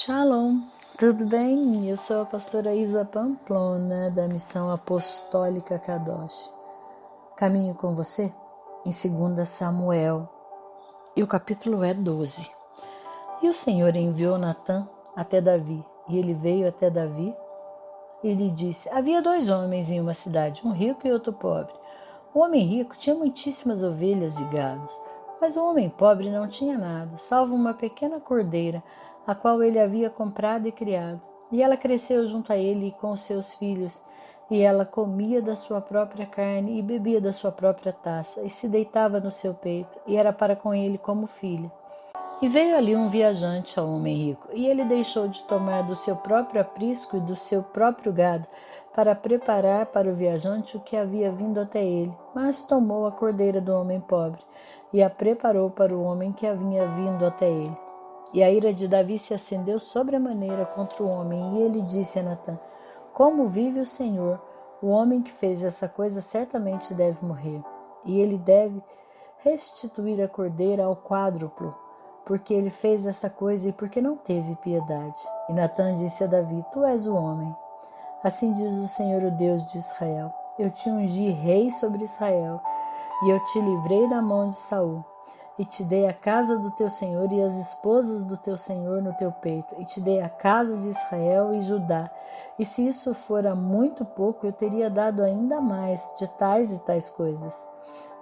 Shalom, tudo bem? Eu sou a pastora Isa Pamplona, da Missão Apostólica Kadosh. Caminho com você em 2 Samuel, e o capítulo é 12. E o Senhor enviou Natã até Davi, e ele veio até Davi e lhe disse: havia 2 homens em uma cidade, um rico e outro pobre. O homem rico tinha muitíssimas ovelhas e gados, mas o homem pobre não tinha nada, salvo uma pequena cordeira, a qual ele havia comprado e criado. E ela cresceu junto a ele e com os seus filhos, e ela comia da sua própria carne e bebia da sua própria taça, e se deitava no seu peito, e era para com ele como filha. E veio ali um viajante ao homem rico, e ele deixou de tomar do seu próprio aprisco e do seu próprio gado, para preparar para o viajante o que havia vindo até ele, mas tomou a cordeira do homem pobre, e a preparou para o homem que havia vindo até ele. E a ira de Davi se acendeu sobremaneira contra o homem, e ele disse a Natã: como vive o Senhor, o homem que fez essa coisa certamente deve morrer, e ele deve restituir a cordeira ao quádruplo, porque ele fez esta coisa e porque não teve piedade. E Natã disse a Davi: tu és o homem. Assim diz o Senhor, o Deus de Israel: eu te ungi rei sobre Israel, e eu te livrei da mão de Saul, e te dei a casa do teu Senhor e as esposas do teu Senhor no teu peito, e te dei a casa de Israel e Judá. E se isso fora muito pouco, eu teria dado ainda mais de tais e tais coisas.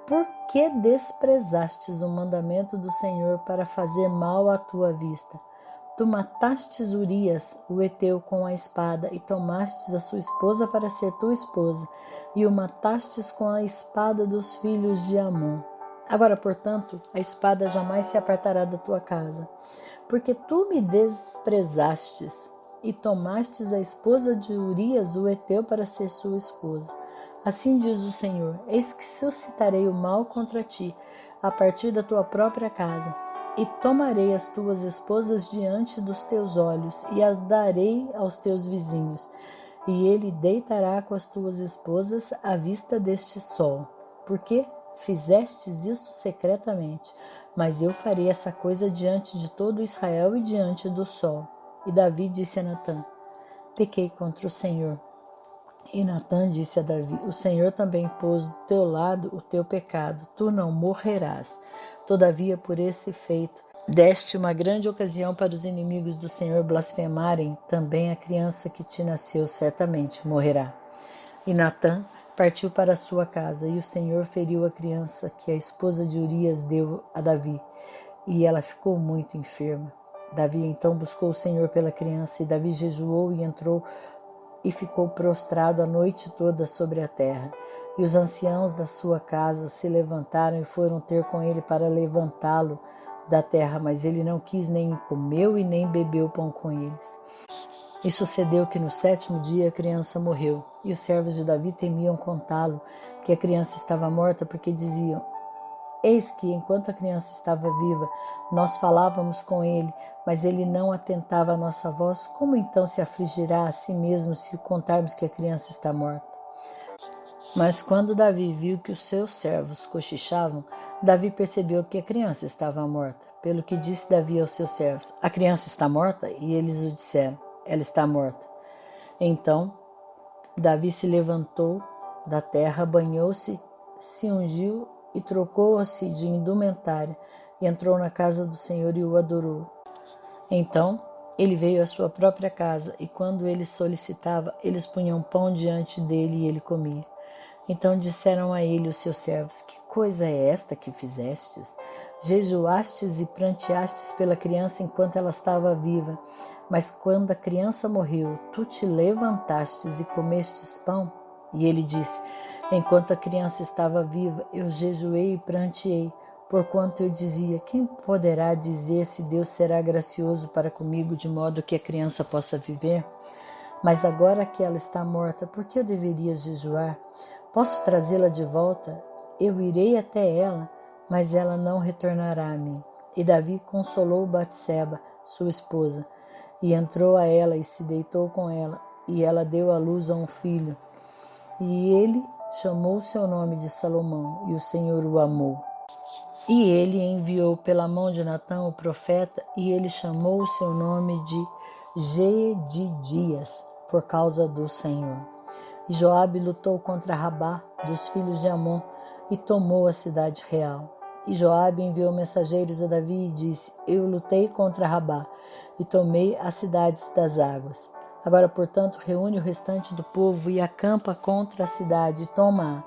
Por que desprezastes o mandamento do Senhor para fazer mal à tua vista? Tu matastes Urias, o heteu, com a espada, e tomastes a sua esposa para ser tua esposa, e o matastes com a espada dos filhos de Amon. Agora, portanto, a espada jamais se apartará da tua casa, porque tu me desprezastes, e tomastes a esposa de Urias, o heteu, para ser sua esposa. Assim diz o Senhor: eis que suscitarei o mal contra ti, a partir da tua própria casa, e tomarei as tuas esposas diante dos teus olhos, e as darei aos teus vizinhos, e ele deitará com as tuas esposas à vista deste sol. Porque fizestes isso secretamente, mas eu farei essa coisa diante de todo Israel e diante do sol. E Davi disse a Natã: pequei contra o Senhor. E Natã disse a Davi: o Senhor também pôs do teu lado o teu pecado, tu não morrerás. Todavia, por esse feito, deste uma grande ocasião para os inimigos do Senhor blasfemarem, também a criança que te nasceu certamente morrerá. E Natã partiu para a sua casa, e o Senhor feriu a criança que a esposa de Urias deu a Davi, e ela ficou muito enferma. Davi então buscou o Senhor pela criança, e Davi jejuou e entrou e ficou prostrado a noite toda sobre a terra. E os anciãos da sua casa se levantaram e foram ter com ele para levantá-lo da terra, mas ele não quis, nem comeu e nem bebeu pão com eles. E sucedeu que no 7º dia a criança morreu, e os servos de Davi temiam contá-lo, que a criança estava morta, porque diziam: eis que, enquanto a criança estava viva, nós falávamos com ele, mas ele não atentava à nossa voz. Como então se afligirá a si mesmo se contarmos que a criança está morta? Mas quando Davi viu que os seus servos cochichavam, Davi percebeu que a criança estava morta. Pelo que disse Davi aos seus servos: a criança está morta? E eles o disseram: ela está morta. Então Davi se levantou da terra, banhou-se, se ungiu e trocou-se de indumentária, e entrou na casa do Senhor e o adorou. Então ele veio à sua própria casa, e quando ele solicitava, eles punham pão diante dele e ele comia. Então disseram a ele os seus servos: que coisa é esta que fizestes? Jejuastes e pranteastes pela criança enquanto ela estava viva, mas quando a criança morreu, tu te levantastes e comestes pão? E ele disse: enquanto a criança estava viva, eu jejuei e pranteei, porquanto eu dizia: quem poderá dizer se Deus será gracioso para comigo, de modo que a criança possa viver? Mas agora que ela está morta, por que eu deveria jejuar? Posso trazê-la de volta? Eu irei até ela, mas ela não retornará a mim. E Davi consolou Batseba, sua esposa, e entrou a ela e se deitou com ela, e ela deu à luz a um filho. E ele chamou seu nome de Salomão, e o Senhor o amou. E ele enviou pela mão de Natã o profeta, e ele chamou o seu nome de Gedidias, por causa do Senhor. E Joabe lutou contra Rabá dos filhos de Amon e tomou a cidade real. E Joabe enviou mensageiros a Davi e disse: Eu lutei contra Rabá e tomei as cidades das águas. Agora, portanto, reúne o restante do povo e acampa contra a cidade e toma-a,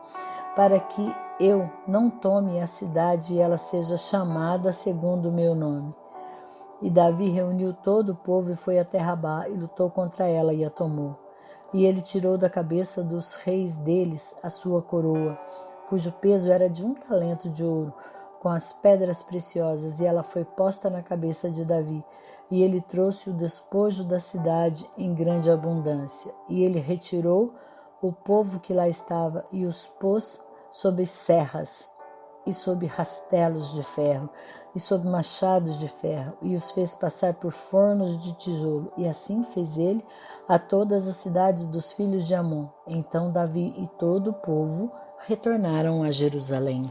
para que eu não tome a cidade e ela seja chamada segundo o meu nome. E Davi reuniu todo o povo e foi até Rabá e lutou contra ela e a tomou. E ele tirou da cabeça dos reis deles a sua coroa, cujo peso era de 1 talento de ouro, com as pedras preciosas, e ela foi posta na cabeça de Davi. E ele trouxe o despojo da cidade em grande abundância. E ele retirou o povo que lá estava e os pôs sob serras e sob rastelos de ferro e sob machados de ferro, e os fez passar por fornos de tijolo, e assim fez ele a todas as cidades dos filhos de Amon. Então Davi e todo o povo retornaram a Jerusalém.